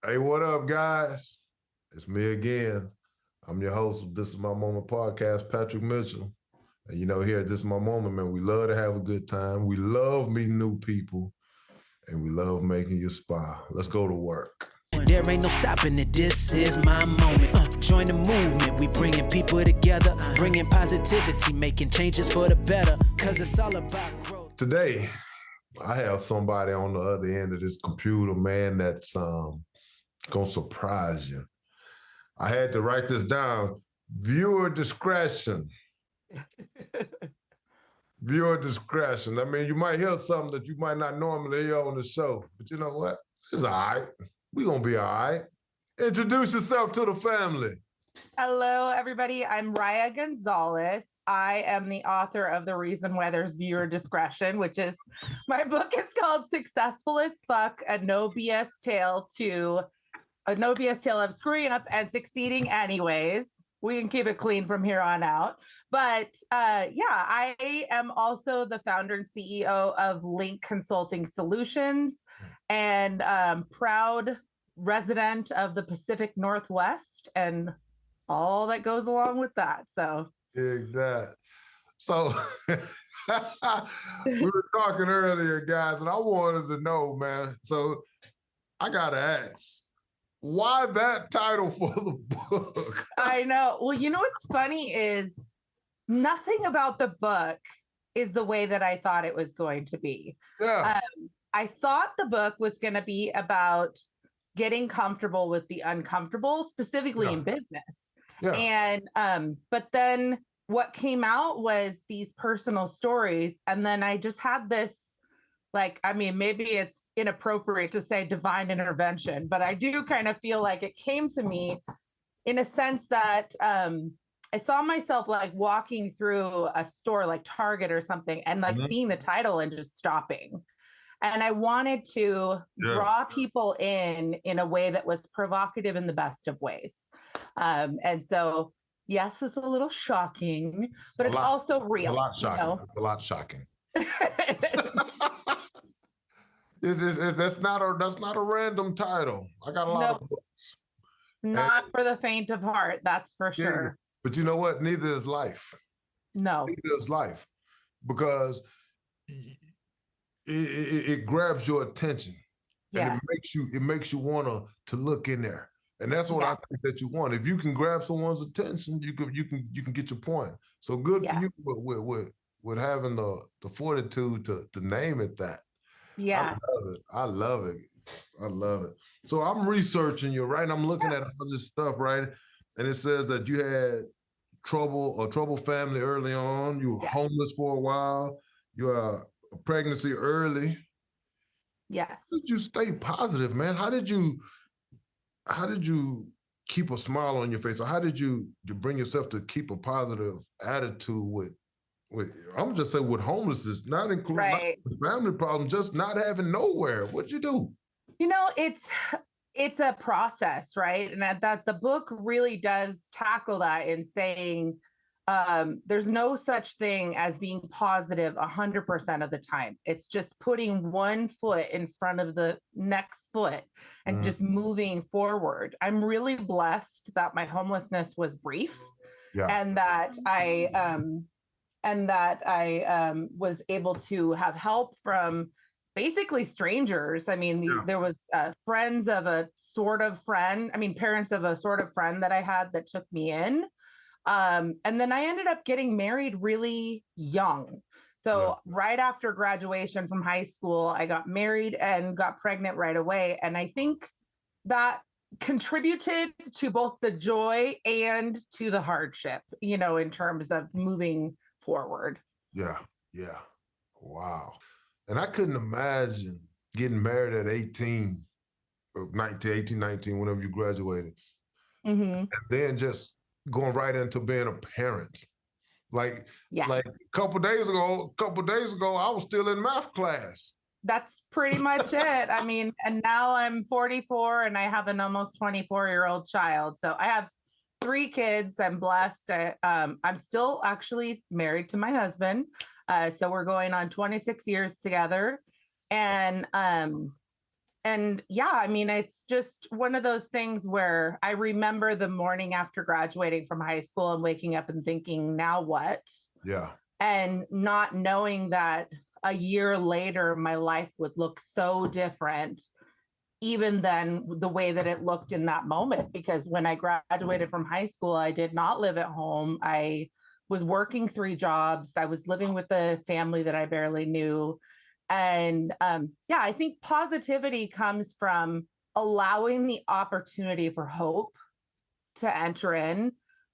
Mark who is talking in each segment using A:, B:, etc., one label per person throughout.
A: Hey, what up, guys? It's me again. I'm your host of This Is My Moment podcast, Patrick Mitchell. And here at This Is My Moment, man, we love to have a good time. We love meeting new people, and we love making you smile. Let's go to work.
B: There ain't no stopping it. This is my moment. Join the movement. We bringing people together, bringing positivity, making changes for the better. Cause it's all about growth.
A: Today, I have somebody on the other end of this computer, man, that's gonna surprise you. I had to write this down. Viewer discretion. Viewer discretion. I mean, you might hear something that you might not normally hear on the show, but you know what? It's all right. We're gonna be all right. Introduce yourself to the family.
C: Hello, everybody. I'm Riah Gonzalez. I am the author of The Reason Why There's Viewer Discretion, which is my book is called Successful as Fuck, a no BS tale of screwing up and succeeding anyways. We can keep it clean from here on out. But I am also the founder and CEO of Link Consulting Solutions and proud resident of the Pacific Northwest and all that goes along with that. So
A: Exactly. So we were talking earlier, guys, and I wanted to know, man. So I gotta ask, why that title for the book?
C: I know. Well, you know what's funny is nothing about the book is the way that I thought it was going to be.
A: Yeah.
C: I thought the book was going to be about getting comfortable with the uncomfortable, specifically in business.
A: Yeah.
C: And but then what came out was these personal stories. And then I just had this, maybe it's inappropriate to say divine intervention, but I do kind of feel like it came to me in a sense that I saw myself like walking through a store like Target or something and like seeing the title and just stopping. And I wanted to draw people in a way that was provocative in the best of ways. And so, yes, it's a little shocking, but it's also real.
A: A lot shocking. A lot shocking. That's not a random title. I got a lot of books.
C: It's not for the faint of heart, that's for sure.
A: But you know what? Neither is life.
C: No.
A: Neither is life. Because it grabs your attention.
C: Yes.
A: And it makes you want to look in there. And that's what I think that you want. If you can grab someone's attention, you can get your point. So good for you with having the fortitude to name it that.
C: Yeah.
A: I love it. So I'm researching you, right? I'm looking at all this stuff, right? And it says that you had trouble family early on. You were homeless for a while. You are pregnancy early.
C: Yes.
A: How did you stay positive, man? How did you keep a smile on your face? Or how did you bring yourself to keep a positive attitude with I'm just saying with homelessness, not including family problems, just not having nowhere? What'd you do?
C: You know, it's a process, right? And that the book really does tackle that in saying there's no such thing as being positive 100% of the time. It's just putting one foot in front of the next foot and just moving forward. I'm really blessed that my homelessness was brief and that I was able to have help from basically strangers. I mean, there was parents of a sort of friend that I had that took me in. And then I ended up getting married really young. So right after graduation from high school, I got married and got pregnant right away. And I think that contributed to both the joy and to the hardship, in terms of moving forward.
A: Yeah. Wow. And I couldn't imagine getting married at 18 or 19, whenever you graduated. And then just going right into being a parent. Like a couple days ago, I was still in math class.
C: That's pretty much it. I mean, and now I'm 44 and I have an almost 24-year-old child. So I have 3 kids. I'm blessed. I'm still actually married to my husband. So we're going on 26 years together. And And yeah, I mean, it's just one of those things where I remember the morning after graduating from high school and waking up and thinking, now what?
A: Yeah.
C: And not knowing that a year later, my life would look so different, even than the way that it looked in that moment. Because when I graduated from high school, I did not live at home. I was working 3 jobs. I was living with a family that I barely knew. And yeah, I think positivity comes from allowing the opportunity for hope to enter in,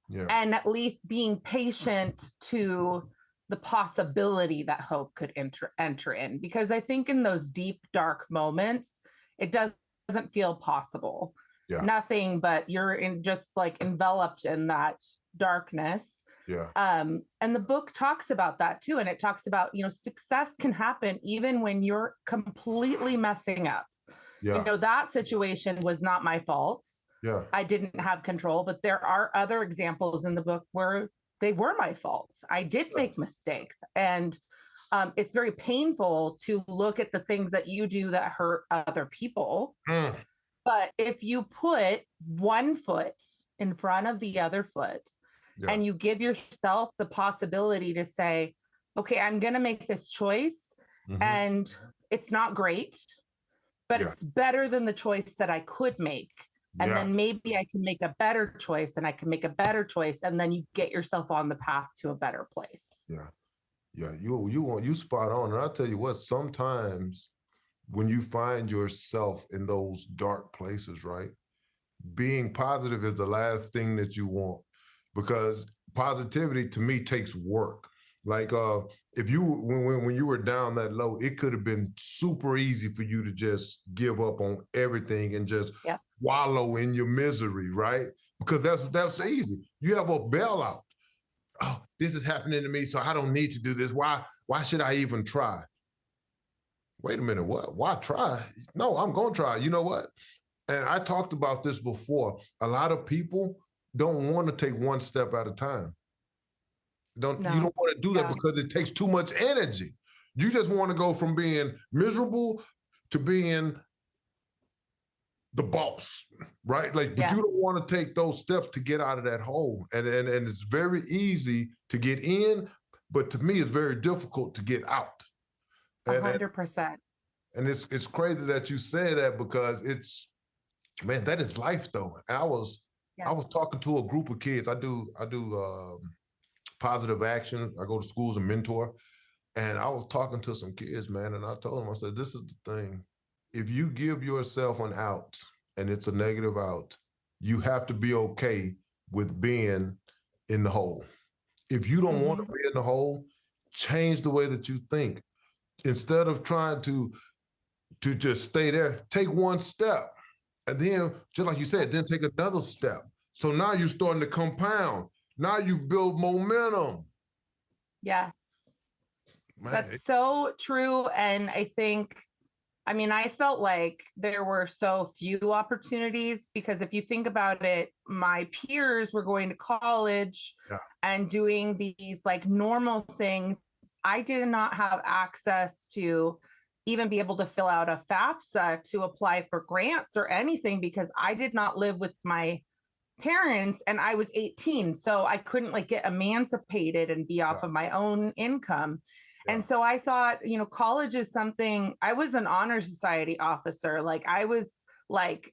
C: and at least being patient to the possibility that hope could enter in. Because I think in those deep, dark moments, it doesn't feel possible.
A: Yeah.
C: Nothing but you're in just like enveloped in that darkness.
A: Yeah.
C: And the book talks about that too. And it talks about, success can happen even when you're completely messing up.
A: Yeah.
C: That situation was not my fault.
A: Yeah.
C: I didn't have control, but there are other examples in the book where they were my fault. I did make mistakes. And it's very painful to look at the things that you do that hurt other people. But if you put one foot in front of the other foot, and you give yourself the possibility to say, okay, I'm going to make this choice, and it's not great, but it's better than the choice that I could make. And then maybe I can make a better choice, and I can make a better choice. And then you get yourself on the path to a better place.
A: Yeah. Yeah. You spot on. And I'll tell you what, sometimes when you find yourself in those dark places, right? Being positive is the last thing that you want, because positivity to me takes work. Like if you, when you were down that low, it could have been super easy for you to just give up on everything and just wallow in your misery, right? Because that's easy. You have a bailout. Oh, this is happening to me, so I don't need to do this. Why should I even try? Wait a minute, what? Why try? No, I'm gonna try. You know what? And I talked about this before. A lot of people don't want to take one step at a time. You don't want to do that because it takes too much energy. You just want to go from being miserable to being the boss, right? But you don't want to take those steps to get out of that hole. And it's very easy to get in, but to me, it's very difficult to get out.
C: 100%.
A: And it's crazy that you say that, because man, that is life though. I was talking to a group of kids. I do positive action. I go to schools and mentor. And I was talking to some kids, man, and I told them, I said, this is the thing. If you give yourself an out and it's a negative out, you have to be okay with being in the hole. If you don't want to be in the hole, change the way that you think. Instead of trying to just stay there, take one step. And then, just like you said, then take another step. So now you're starting to compound. Now you build momentum.
C: Yes.
A: Man.
C: That's so true. And I think, I felt like there were so few opportunities, because if you think about it, my peers were going to college and doing these like normal things. I did not have access to even be able to fill out a FAFSA to apply for grants or anything, because I did not live with my parents and I was 18. So I couldn't like get emancipated and be off of my own income. And so I thought, college is something. I was an honor society officer. Like I was like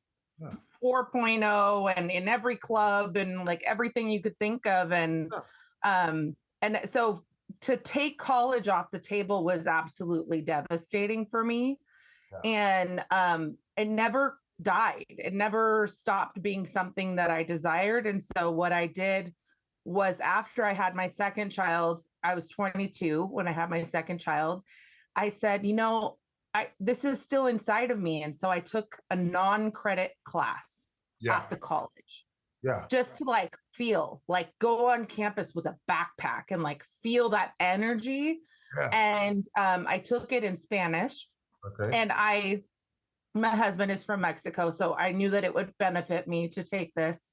C: 4.0 and in every club and like everything you could think of. And so to take college off the table was absolutely devastating for me. And it never died. It never stopped being something that I desired. And so what I did was, after I had my second child, I was 22 when I had my second child, I said, this is still inside of me. And so I took a non-credit class at the college. Just to like feel, like go on campus with a backpack and like feel that energy. And I took it in Spanish. And my husband is from Mexico, so I knew that it would benefit me to take this.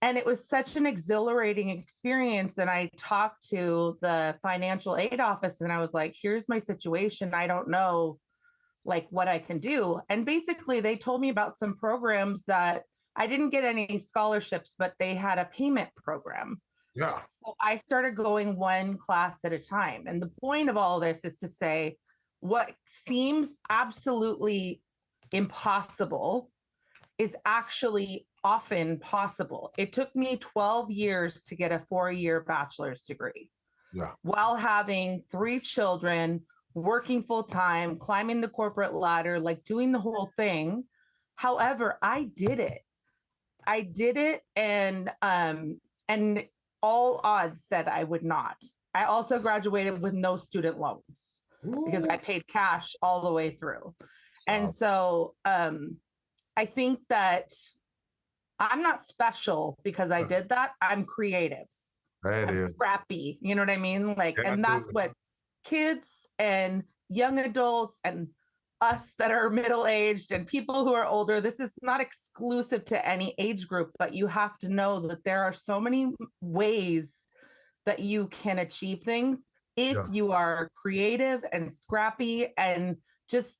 C: And it was such an exhilarating experience. And I talked to the financial aid office and I was like, here's my situation. I don't know like what I can do. And basically they told me about some programs that I didn't get any scholarships, but they had a payment program.
A: Yeah.
C: So I started going one class at a time. And the point of all this is to say what seems absolutely impossible is actually often possible. It took me 12 years to get a 4-year bachelor's degree.
A: Yeah.
C: While having 3 children, working full time, climbing the corporate ladder, like doing the whole thing. However, I did it. And all odds said I would not. I also graduated with no student loans because I paid cash all the way through. And so I think that I'm not special because I did that. I'm creative. I'm scrappy. You know what I mean? Like, and that's what kids and young adults and us that are middle-aged and people who are older, this is not exclusive to any age group, but you have to know that there are so many ways that you can achieve things if you are creative and scrappy and just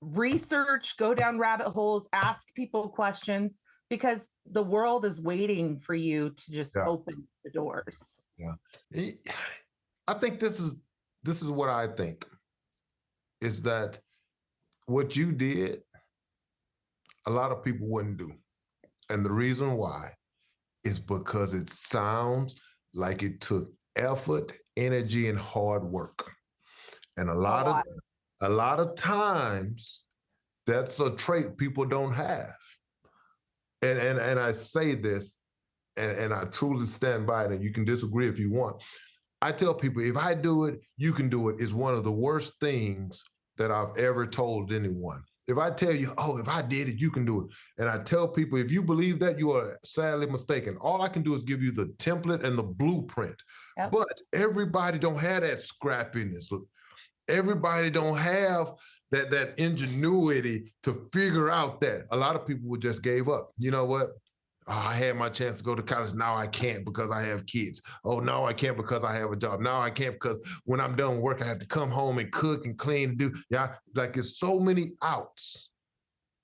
C: research, go down rabbit holes, ask people questions, because the world is waiting for you to just open the doors.
A: Yeah. I think this is what I think is that what you did, a lot of people wouldn't do. And the reason why is because it sounds like it took effort, energy, and hard work. And a lot of times that's a trait people don't have. And I say this, and I truly stand by it, and you can disagree if you want. I tell people, if I do it, you can do it, is one of the worst things that I've ever told anyone. If I tell you, oh, if I did it, you can do it. And I tell people, if you believe that, you are sadly mistaken. All I can do is give you the template and the blueprint. Yep. But everybody don't have that scrappiness. Everybody don't have that ingenuity to figure out that. A lot of people would just gave up. You know what? Oh, I had my chance to go to college. Now I can't because I have kids. Oh, no, I can't because I have a job. Now I can't because when I'm done work, I have to come home and cook and clean and do. Yeah, like it's so many outs.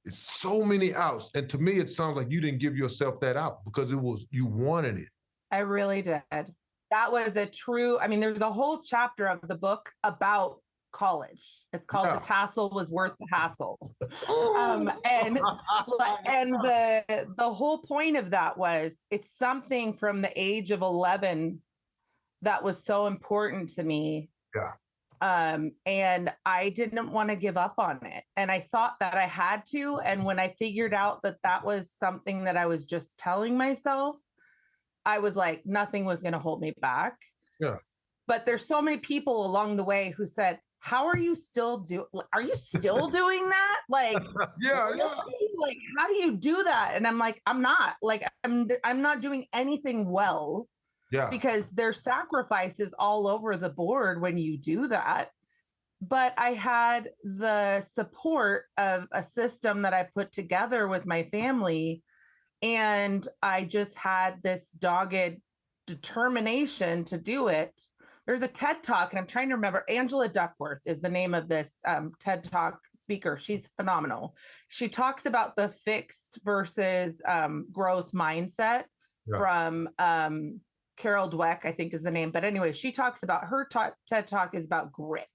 A: It's so many outs. And to me, it sounds like you didn't give yourself that out because you wanted it.
C: I really did. That was there's a whole chapter of the book about college. It's called The Tassel Was Worth the Hassle. And the whole point of that was it's something from the age of 11 that was so important to me. Yeah. And I didn't want to give up on it. And I thought that I had to. And when I figured out that that was something that I was just telling myself, I was like, nothing was going to hold me back. Yeah. But there's so many people along the way who said, how are you still doing that? Like, like, how do you do that? And I'm like, I'm not doing anything well. Yeah. Because there's sacrifices all over the board when you do that. But I had the support of a system that I put together with my family. And I just had this dogged determination to do it. There's a TED Talk, and I'm trying to remember, Angela Duckworth is the name of this TED Talk speaker. She's phenomenal. She talks about the fixed versus growth mindset from Carol Dweck, I think is the name. But anyway, she talks about her TED Talk is about grit.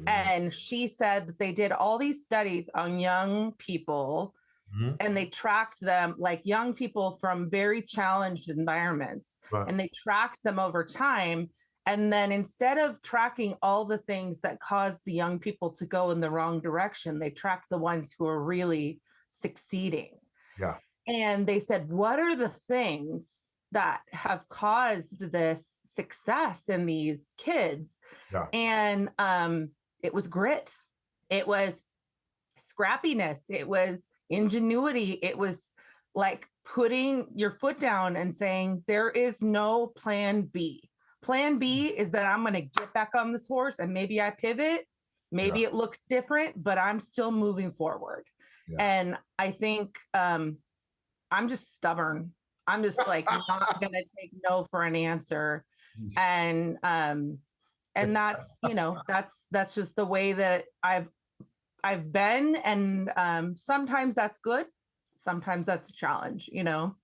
C: And she said that they did all these studies on young people and they tracked them, like young people from very challenged environments, and they tracked them over time. And then instead of tracking all the things that caused the young people to go in the wrong direction, they tracked the ones who are really succeeding. Yeah. And they said, what are the things that have caused this success in these kids? Yeah. And it was grit. It was scrappiness. It was ingenuity. It was like putting your foot down and saying, there is no plan B. Plan B is that I'm going to get back on this horse and maybe I pivot. Maybe it looks different, but I'm still moving forward. Yeah. And I think I'm just stubborn. I'm just like not going to take no for an answer. And that's, that's just the way that I've I've been, and sometimes that's good, sometimes that's a challenge, you know.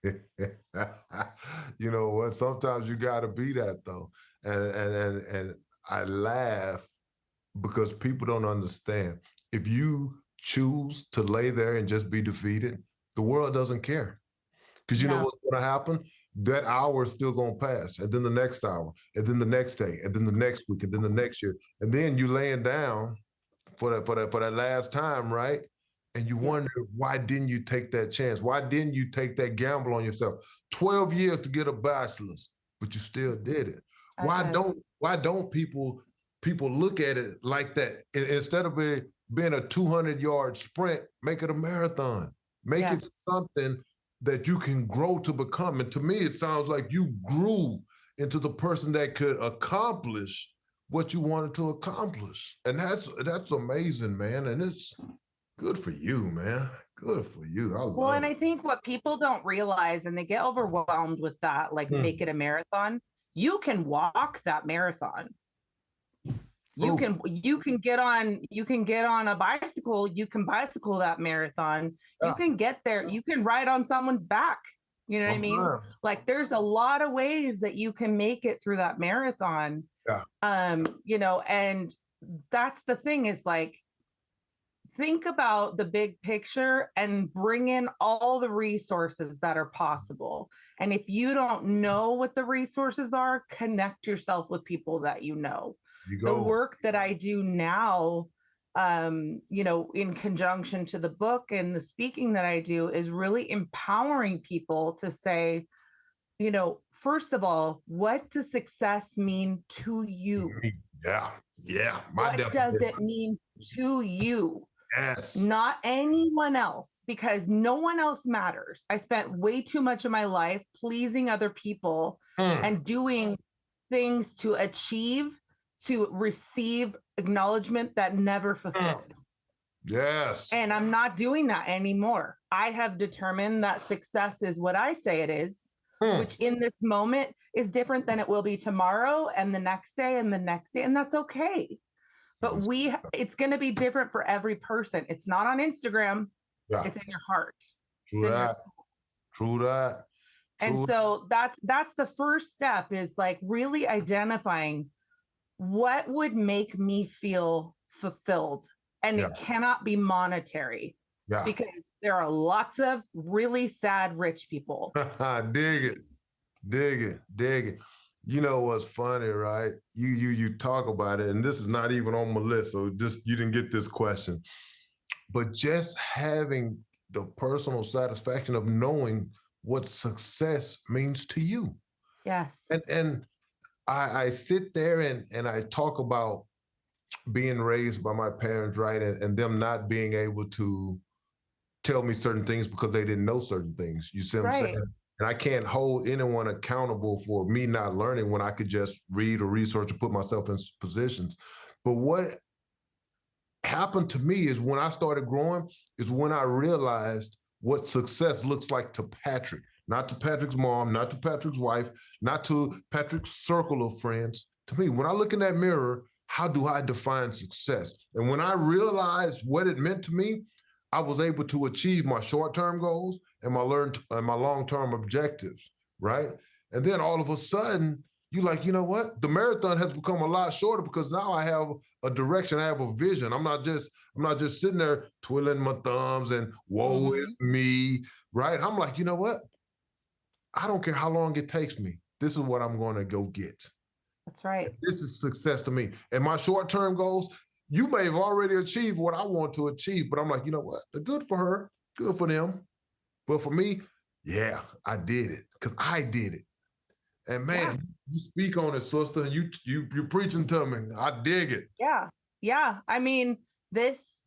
A: You know what? Sometimes you got to be that though, and I laugh because people don't understand. If you choose to lay there and just be defeated, the world doesn't care. Because you know
C: Yeah,
A: what's going to happen? That hour is still going to pass, and then the next hour, and then the next day, and then the next week, and then the next year, and then you laying down for that last time, right? And you
C: yeah,
A: wonder, why didn't you take that chance? Why didn't you take that gamble on yourself? 12 years to get a bachelor's, but you still did it.
C: I
A: Why
C: did.
A: don't people look at it like that? Instead of it being a 200-yard sprint, make it a marathon. Make it
C: Yes,
A: something that you can grow to become. And to me, it sounds like you grew into the person that could accomplish what you wanted to accomplish. And that's amazing, man. And it's good for you, man. Good for you. I
C: well,
A: love
C: and
A: it.
C: I think what people don't realize, and they get overwhelmed with that, like make
A: Mm,
C: it a marathon, you can walk that marathon. you
A: true.
C: can you can get on you can get on a bicycle, you can bicycle that marathon, you
A: Yeah.
C: can get there, you can ride on someone's back, you know what I mean?
A: Sometimes.
C: Like there's a lot of ways that you can make it through that marathon.
A: Yeah.
C: You know, and that's the thing, is like, think about the big picture and bring in all the resources that are possible. And if you don't know what the resources are, connect yourself with people that you know.
A: You
C: The
A: go.
C: work that I do now, you know, in conjunction to the book and the speaking that I do, is really empowering people to say, you know, first of all, what does success mean to you?
A: Yeah. Yeah. My
C: What does
A: definition.
C: it mean to you?
A: Yes.
C: Not anyone else, because no one else matters. I spent way too much of my life pleasing other people
A: Mm,
C: and doing things to achieve, to receive acknowledgement that never
A: mm.
C: fulfilled.
A: Yes.
C: And I'm not doing that anymore. I have determined that success is what I say it is,
A: Mm.
C: which in this moment is different than it will be tomorrow and the next day and the next day. And that's okay. But it's going to be different for every person. It's not on Instagram.
A: Yeah.
C: It's in your heart. It's
A: True
C: in your
A: that.
C: soul.
A: True that.
C: And
A: True.
C: so that's the first step, is like really identifying what would make me feel fulfilled. And
A: Yeah.
C: it cannot be monetary,
A: Yeah.
C: because there are lots of really sad rich people.
A: Dig it. Dig it. Dig it. You know what's funny, right? You talk about it, and this is not even on my list, so just you didn't get this question. But just having the personal satisfaction of knowing what success means to you.
C: Yes.
A: And I sit there and I talk about being raised by my parents, right? And them not being able to tell me certain things because they didn't know certain things. You see what I'm
C: Right.
A: saying? And I can't hold anyone accountable for me not learning when I could just read or research or put myself in positions. But what happened to me is when I started growing, is when I realized what success looks like to Patrick, not to Patrick's mom, not to Patrick's wife, not to Patrick's circle of friends. To me, when I look in that mirror, how do I define success? And when I realized what it meant to me, I was able to achieve my short-term goals and my long-term objectives, right? And then all of a sudden, you like, you know what? The marathon has become a lot shorter because now I have a direction, I have a vision. I'm not just sitting there twiddling my thumbs and woe is me, right? I'm like, you know what? I don't care how long it takes me. This is what I'm going to go get.
C: That's right.
A: This is success to me. And my short-term goals, you may have already achieved what I want to achieve, but I'm like, you know what? They're good for her, good for them. But for me, yeah, I did it because I did it. And
C: Yeah.
A: man, you speak on it, sister, and you're preaching to me. I dig it.
C: Yeah. Yeah. I mean, this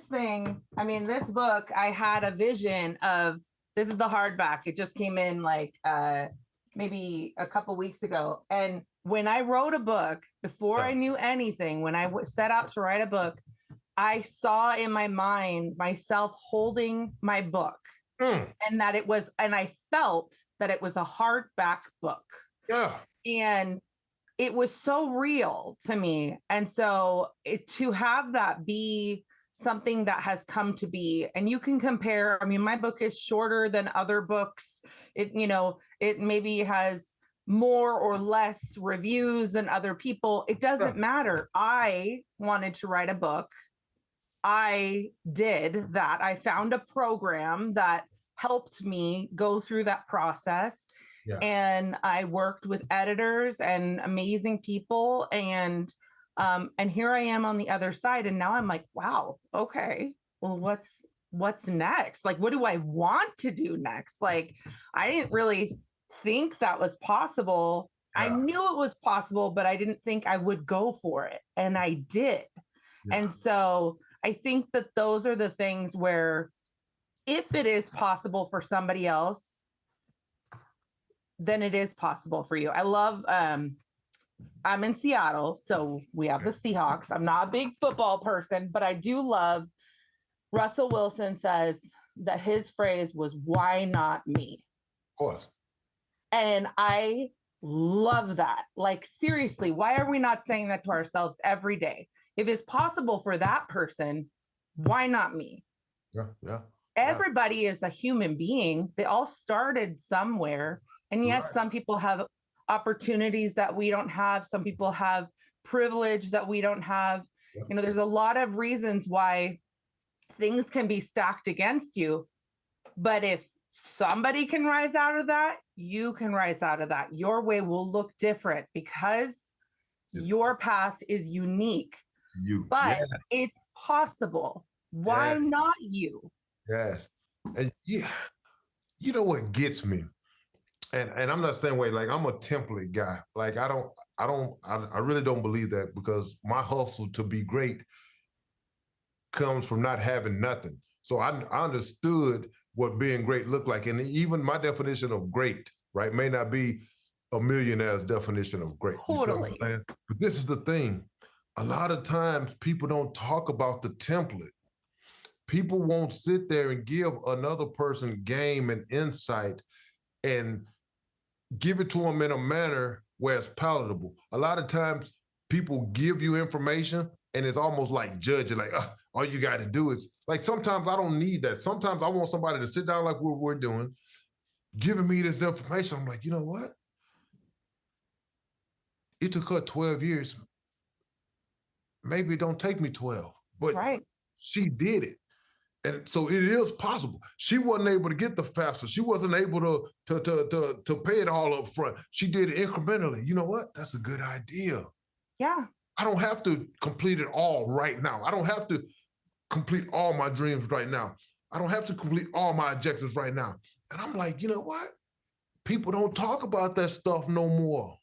C: thing, I mean, this book, I had a vision of, this is the hardback. It just came in like maybe a couple weeks ago. And when I wrote a book, before I knew anything, when I set out to write a book, I saw in my mind myself holding my book, and that it was, and I felt that it was a hardback book.
A: Yeah.
C: And it was so real to me. And so to have that be something that has come to be, and you can compare, I mean, my book is shorter than other books. It, you know, it maybe has more or less reviews than other people. It doesn't matter. I wanted to write a book. I did that. I found a program that helped me go through that process. Yeah. And I worked with editors and amazing people. And here I am on the other side. And now I'm like, wow, okay, well, what's next? Like, what do I want to do next? Like, I didn't really think that was possible. Yeah. I knew it was possible, but I didn't think I would go for it. And I did. Yeah. And so I think that those are the things where if it is possible for somebody else, then it is possible for you. I love, I'm in Seattle, so we have the Seahawks. I'm not a big football person, but I do love Russell Wilson says that his phrase was, why not me?
A: Of course.
C: And I love that. Like, seriously, why are we not saying that to ourselves every day? If it's possible for that person, why not me?
A: Yeah.
C: Everybody is a human being. They all started somewhere. And yes, some people have opportunities that we don't have. Some people have privilege that we don't have. Yeah. You know, there's a lot of reasons why things can be stacked against you. But if somebody can rise out of that, you can rise out of that. Your way will look different because your path is unique. But it's possible. Why not you?
A: Yes. And you know what gets me? And I'm not saying like I'm a template guy. Like I really don't believe that, because my hustle to be great comes from not having nothing. So I understood what being great looked like. And even my definition of great, right, may not be a millionaire's definition of great.
C: Totally.
A: But this is the thing. A lot of times people don't talk about the template. People won't sit there and give another person game and insight and give it to them in a manner where it's palatable. A lot of times people give you information and it's almost like judging, like, all you got to do is, like, sometimes I don't need that. Sometimes I want somebody to sit down like we're doing, giving me this information. I'm like, you know what? It took her 12 years. Maybe it don't take me 12, but she did it. And so it is possible. She wasn't able to get the FAFSA. She wasn't able to pay it all up front. She did it incrementally. You know what? That's a good idea.
C: Yeah.
A: I don't have to complete it all right now. I don't have to complete all my dreams right now. I don't have to complete all my objectives right now. And I'm like, you know what? People don't talk about that stuff no more.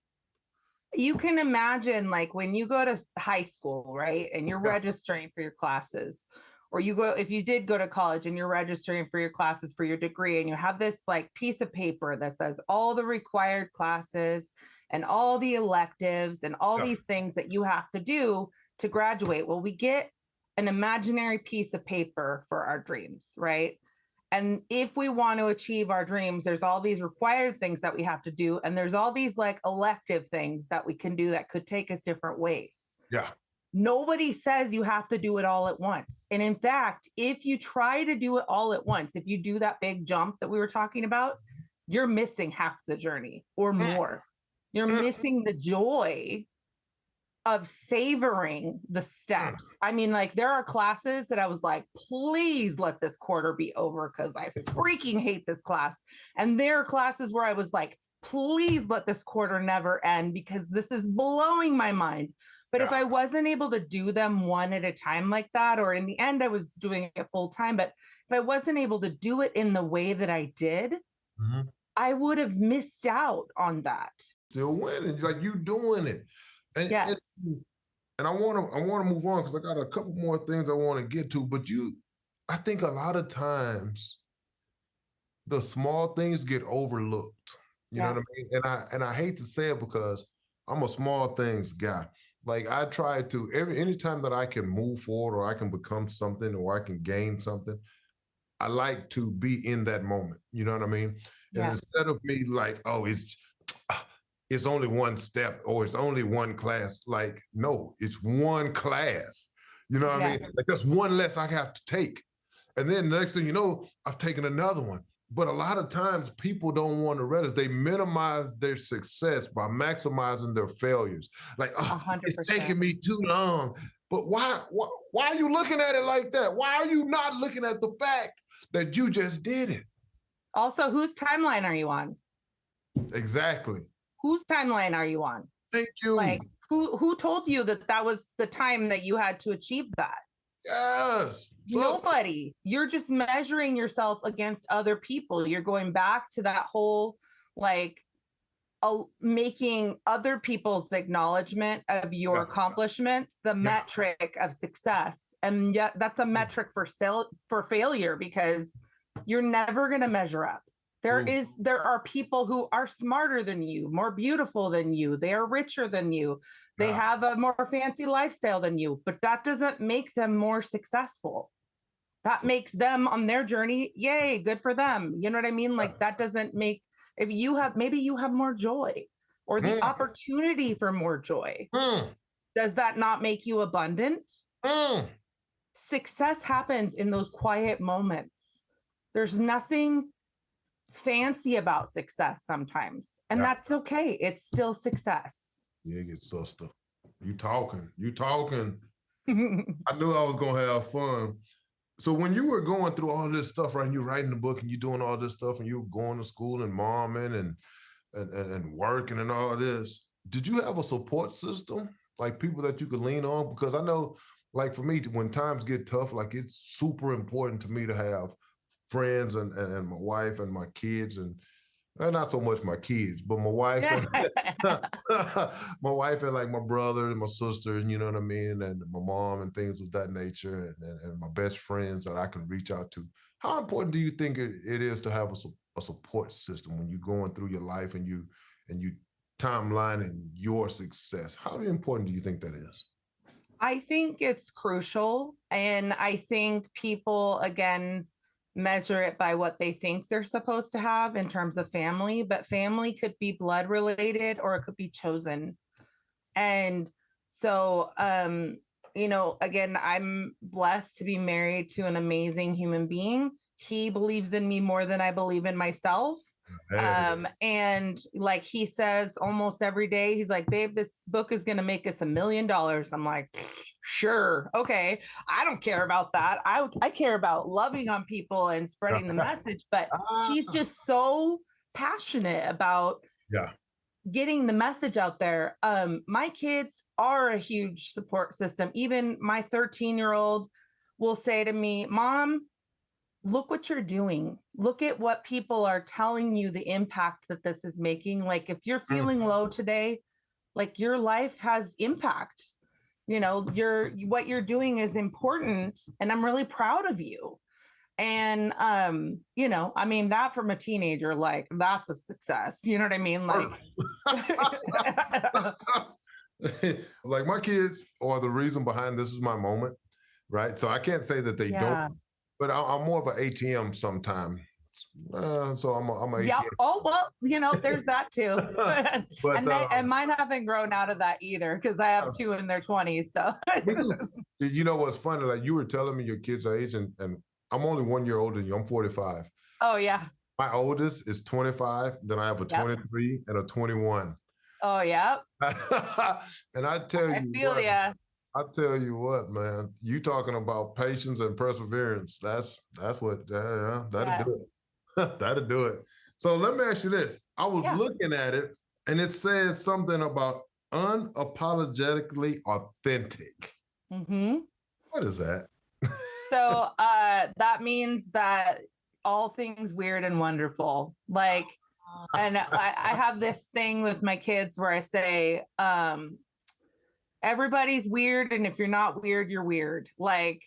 C: You can imagine, like, when you go to high school, right? And you're registering for your classes, or if you did go to college and you're registering for your classes for your degree, and you have this like piece of paper that says all the required classes and all the electives and all these things that you have to do to graduate. Well, we get an imaginary piece of paper for our dreams, right? And if we want to achieve our dreams, there's all these required things that we have to do. And there's all these like elective things that we can do that could take us different ways.
A: Yeah.
C: Nobody says you have to do it all at once. And in fact, if you try to do it all at once, if you do that big jump that we were talking about, you're missing half the journey or more. You're missing the joy of savoring the steps. I mean, like, there are classes that I was like, please let this quarter be over because I freaking hate this class. And there are classes where I was like, please let this quarter never end because this is blowing my mind. But if I wasn't able to do them one at a time like that, or in the end, I was doing it full time, but if I wasn't able to do it in the way that I did, I would have missed out on that.
A: Still winning, like you doing it. And, and I want to move on because I got a couple more things I want to get to. But I think a lot of times the small things get overlooked. You know what I mean? And I hate to say it because I'm a small things guy. Like, I try to anytime that I can move forward or I can become something or I can gain something, I like to be in that moment. You know what I mean? And instead of me like, oh, it's only one step or it's only one class. Like, no, it's one class. You know what I mean? Like, that's one less I have to take. And then the next thing you know, I've taken another one. But a lot of times people don't want to realize they minimize their success by maximizing their failures. Like, oh,
C: 100%.
A: it's taking me too long. But why are you looking at it like that? Why are you not looking at the fact that you just did it?
C: Also, whose timeline are you on?
A: Exactly.
C: Whose timeline are you on?
A: Thank you.
C: Like, who told you that that was the time that you had to achieve that?
A: Yes.
C: Nobody. You're just measuring yourself against other people. You're going back to that whole, like, making other people's acknowledgement of your accomplishments the metric of success. And yet that's a metric for failure, because you're never going to measure up. There are people who are smarter than you, more beautiful than you. They are richer than you. They have a more fancy lifestyle than you, but that doesn't make them more successful. That makes them on their journey. Yay, good for them. You know what I mean? Like, that doesn't make, if you have, maybe you have more joy or the opportunity for more joy. Does that not make you abundant? Success happens in those quiet moments. There's nothing fancy about success sometimes, and that's okay. It's still success.
A: Yeah, good sister. You talking. I knew I was gonna have fun. So when you were going through all this stuff, right, and you're writing the book and you're doing all this stuff and you were going to school and momming and working and all this, did you have a support system, like people that you could lean on? Because I know, like for me, when times get tough, like it's super important to me to have friends and my wife and my kids and not so much my kids, but my wife, and, my wife and like my brother and my sister, and you know what I mean, and my mom and things of that nature, and my best friends that I can reach out to. How important do you think it is to have a support system when you're going through your life and you timelining your success? How important do you think that is?
C: I think it's crucial, and I think people, again, measure it by what they think they're supposed to have in terms of family, but family could be blood related or it could be chosen. And so, you know, again, I'm blessed to be married to an amazing human being. He believes in me more than I believe in myself. And like he says almost every day, he's like, babe, this book is going to make us $1 million. I'm like, sure. Okay. I don't care about that. I care about loving on people and spreading the message, but he's just so passionate about getting the message out there. My kids are a huge support system. Even my 13-year-old will say to me, Mom, look what you're doing. Look at what people are telling you, the impact that this is making. Like, if you're feeling low today, like, your life has impact. You know, what you're doing is important, and I'm really proud of you. And you know, I mean, that from a teenager, like, that's a success. You know what I mean? Like,
A: like my kids are the reason behind This Is My Moment, right? So I can't say that they don't. But I'm more of an ATM sometimes. So I'm a ATM.
C: Yeah. Oh, well, you know, there's that too. and mine haven't grown out of that either, because I have 2 in their 20s. So
A: you know what's funny? Like, you were telling me your kids' age, and I'm only 1 year older than you. I'm 45.
C: Oh yeah.
A: My oldest is 25. Then I have a 23 and a 21.
C: Oh yeah.
A: And I tell you, I tell you what, man, you talking about patience and perseverance. That's what, that'll do it. That'll do it. So let me ask you this. I was looking at it, and it says something about unapologetically authentic. What is that?
C: So that means that all things weird and wonderful. Like, and I have this thing with my kids where I say, everybody's weird, and if you're not weird, you're weird. Like,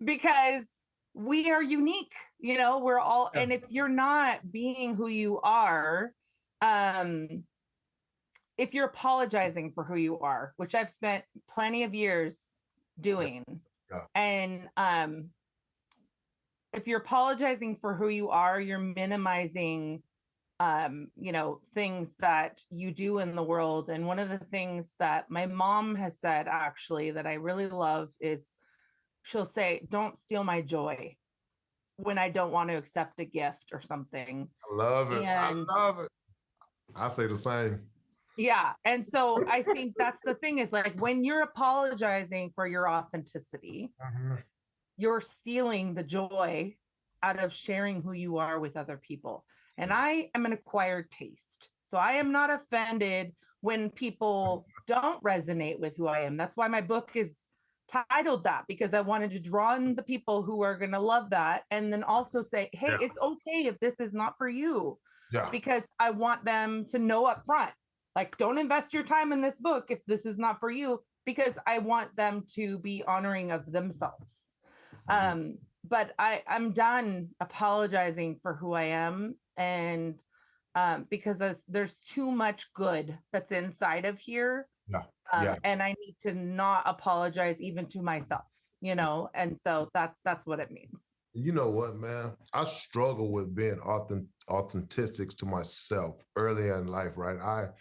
C: because we are unique, you know, we're all, and if you're not being who you are, if you're apologizing for who you are, which I've spent plenty of years doing, and if you're apologizing for who you are, you're minimizing things that you do in the world. And one of the things that my mom has said, actually, that I really love is she'll say, don't steal my joy when I don't want to accept a gift or something.
A: I love it.
C: And
A: I love it. I say the same.
C: yeah. And so I think that's the thing is like when you're apologizing for your authenticity, you're stealing the joy out of sharing who you are with other people. And I am an acquired taste. So I am not offended when people don't resonate with who I am. That's why my book is titled that, because I wanted to draw in the people who are going to love that. And then also say, hey, it's okay if this is not for you.
A: Yeah.
C: Because I want them to know up front, like, don't invest your time in this book if this is not for you, because I want them to be honoring of themselves. But I'm done apologizing for who I am. And because there's too much good that's inside of here. And I need to not apologize even to myself, and so that's what it means.
A: You know what, man? I struggle with being authentic to myself early in life, right?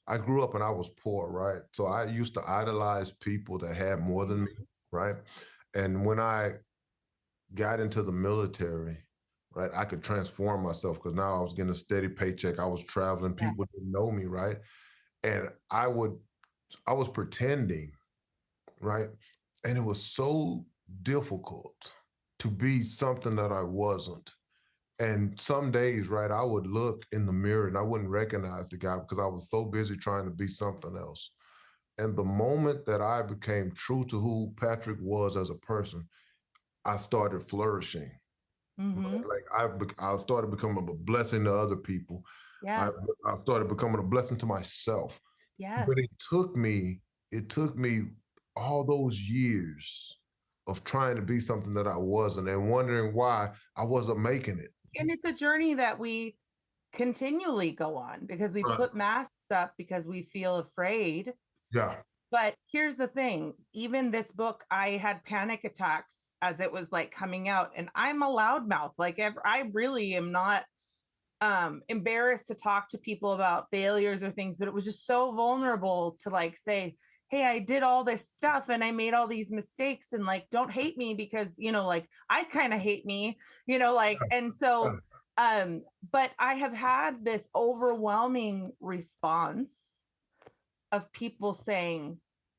A: I grew up and I was poor, right? So I used to idolize people that had more than me, right? And when I got into the military, right, I could transform myself because now I was getting a steady paycheck. I was traveling, people didn't know me, right? And I was pretending, right? And it was so difficult to be something that I wasn't. And some days, right, I would look in the mirror and I wouldn't recognize the guy because I was so busy trying to be something else. And the moment that I became true to who Patrick was as a person, I started flourishing. Like I started becoming a blessing to other people. I started becoming a blessing to myself. But it took me all those years of trying to be something that I wasn't and wondering why I wasn't making it.
C: And it's a journey that we continually go on because we put masks up because we feel afraid.
A: Yeah.
C: But here's the thing, even this book, I had panic attacks as it was like coming out, and I'm a loudmouth. Like I really am not embarrassed to talk to people about failures or things, but it was just so vulnerable to like say, hey, I did all this stuff and I made all these mistakes, and like, don't hate me because, like I kind of hate me, and so, but I have had this overwhelming response of people saying,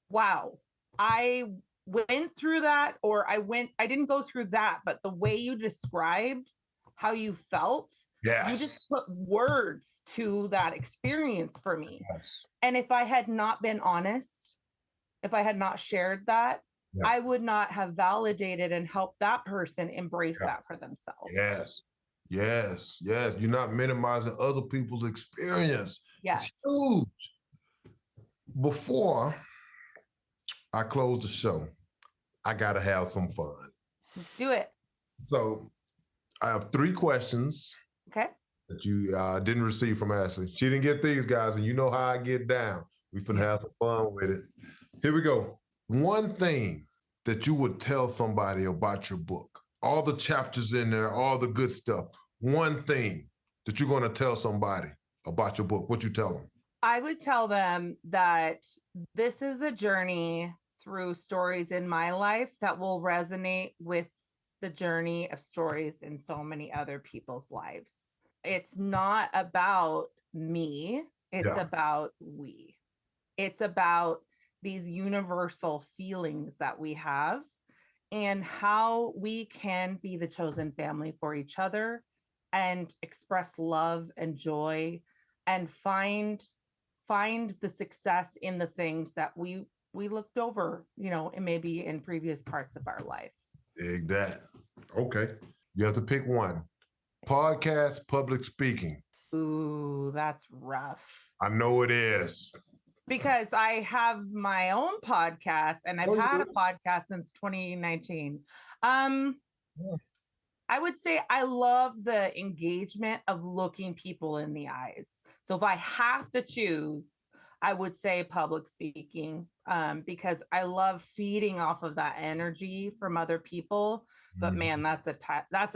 C: wow, I went through that, or I didn't go through that, but the way you described how you felt, you just put words to that experience for me. And if I had not been honest, if I had not shared that, I would not have validated and helped that person embrace that for themselves.
A: Yes. You're not minimizing other people's experience. It's huge. Before I close the show, I got to have some fun.
C: Let's do it.
A: So I have 3 questions.
C: Okay.
A: That you didn't receive from Ashley. She didn't get these, guys, and you know how I get down. We finna have some fun with it. Here we go. One thing that you would tell somebody about your book, all the chapters in there, all the good stuff. One thing that you're gonna tell somebody about your book, what you tell them?
C: I would tell them that this is a journey through stories in my life that will resonate with the journey of stories in so many other people's lives. It's not about me. It's about we. It's about these universal feelings that we have and how we can be the chosen family for each other and express love and joy and find the success in the things that we looked over, and maybe in previous parts of our life.
A: Dig that. Okay. You have to pick one. Podcast, public speaking.
C: Ooh, that's rough.
A: I know it is.
C: Because I have my own podcast and I've had a podcast since 2019. I would say I love the engagement of looking people in the eyes. So if I have to choose, I would say public speaking, because I love feeding off of that energy from other people. But man, that's a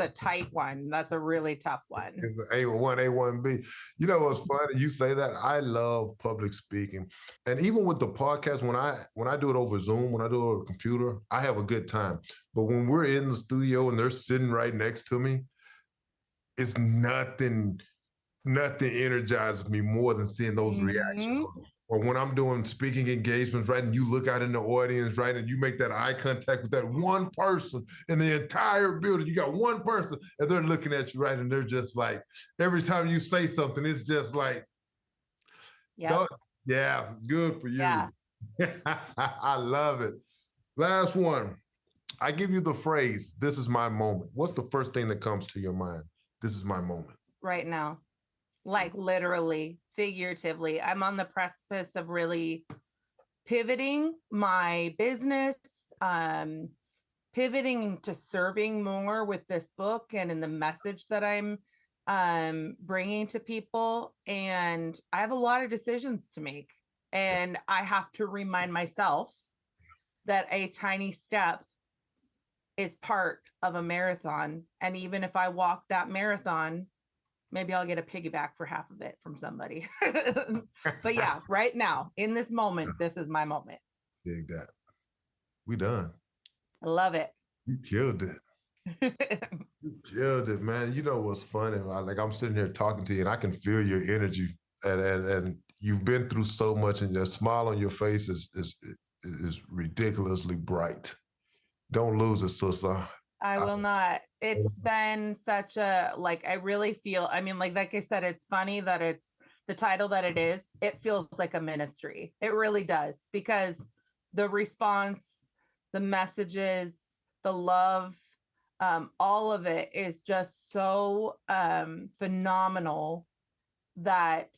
C: tight one. That's a really tough one.
A: It's an A1, A1B. You know what's funny? You say that. I love public speaking. And even with the podcast, when I do it over Zoom, when I do it over a computer, I have a good time. But when we're in the studio and they're sitting right next to me, it's nothing energizes me more than seeing those reactions. Or when I'm doing speaking engagements, right, and you look out in the audience, right, and you make that eye contact with that one person in the entire building. You got one person, and they're looking at you, right, and they're just like, every time you say something, it's just like,
C: yeah,
A: good for you.
C: Yeah.
A: I love it. Last one. I give you the phrase, "This is my moment." What's the first thing that comes to your mind? This is my moment.
C: Right now. Like literally, figuratively. I'm on the precipice of really pivoting my business, pivoting to serving more with this book and in the message that I'm bringing to people. And I have a lot of decisions to make. And I have to remind myself that a tiny step is part of a marathon. And even if I walk that marathon, maybe I'll get a piggyback for half of it from somebody. But yeah, right now, in this moment, this is my moment.
A: Dig that. We done.
C: I love it.
A: You killed it. You killed it, man. You know what's funny? Like I'm sitting here talking to you and I can feel your energy and you've been through so much and your smile on your face is ridiculously bright. Don't lose it, sister.
C: I will not. It's been such a, like, I really feel, I mean, like I said, it's funny that it's the title that it is. It feels like a ministry. It really does, because the response, the messages, the love, all of it is just so phenomenal that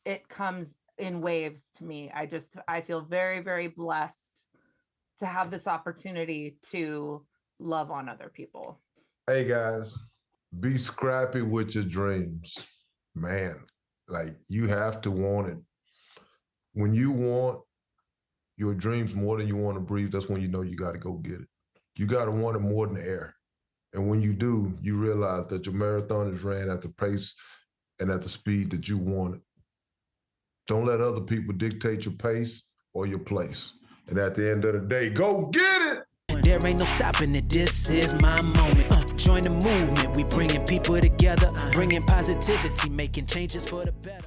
C: it comes in waves to me. I feel very, very blessed to have this opportunity to love on other people.
A: Hey guys, be scrappy with your dreams. Man, like you have to want it. When you want your dreams more than you want to breathe, that's when you know you got to go get it. You got to want it more than air. And when you do, you realize that your marathon is ran at the pace and at the speed that you want it. Don't let other people dictate your pace or your place. And at the end of the day, go get it.
B: There ain't no stopping it. This is my moment. Join the movement. We bringing people together, bringing positivity, making changes for the better.